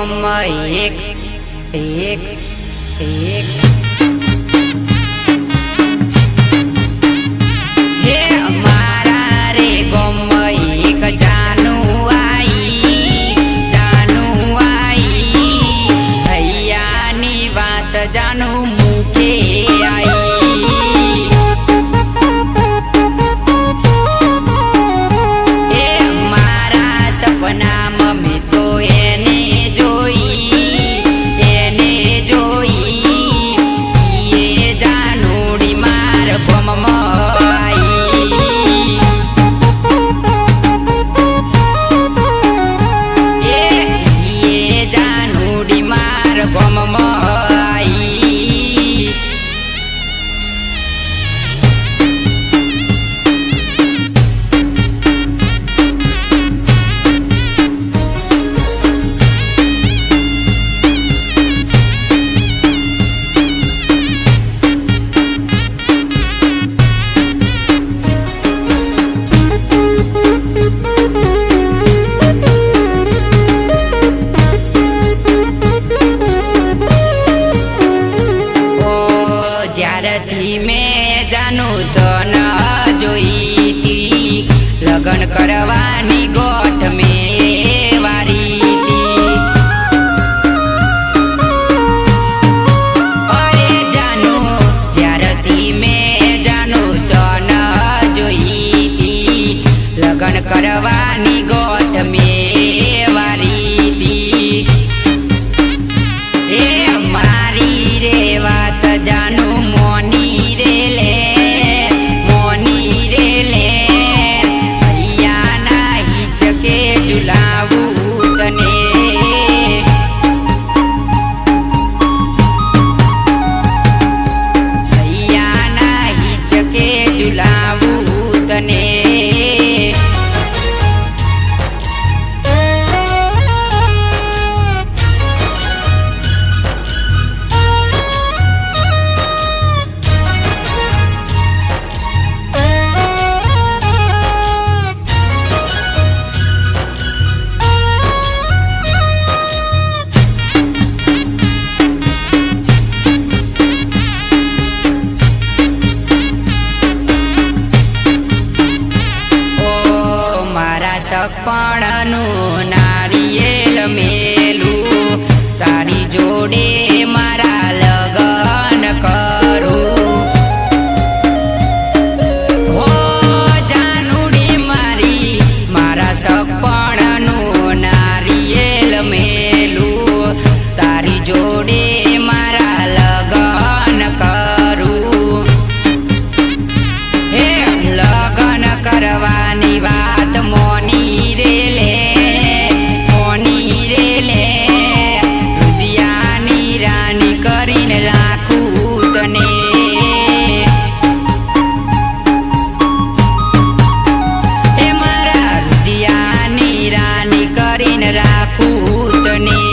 ગોમમાં એક એક એક હે અમારા રે ગોમમાં એક જાનું આઈ ભૈયાની વાત જાનું મુખે આઈ હે મારા સપનામાં મેં તો એને જોઈ એ જાનુડી માર ગોમમાં આઈ એ જાનુડી માર ગોમમાં આઈ જ્યારથી મેં જાનું તન જોઈતી લગન કરવાની ગોઠ મેં વારીતી અરે જાનું જ્યારથી મેં જાનું તન જોઈતી લગન કરવાની ગોઠ મેં વારીતી એ મારી રે વાત જાનું મોની રે લે ભૈયાના હિચકે ઝુલાવું તને ભૈયાના હિચકે ઝુલાવું તને સપણનું નારિયેલ મેલું તારી જોડે મારા લગન કરું હો જાનુડી મારી મારા સપણનું નારિયેલ મેલું તારી જોડે મારા લગન કરું હે લગન કરવાની વાત મોની રુદિયાની રાની કરીને રાખું તને એ મારા રુદિયાની રાની કરીને રાખું તને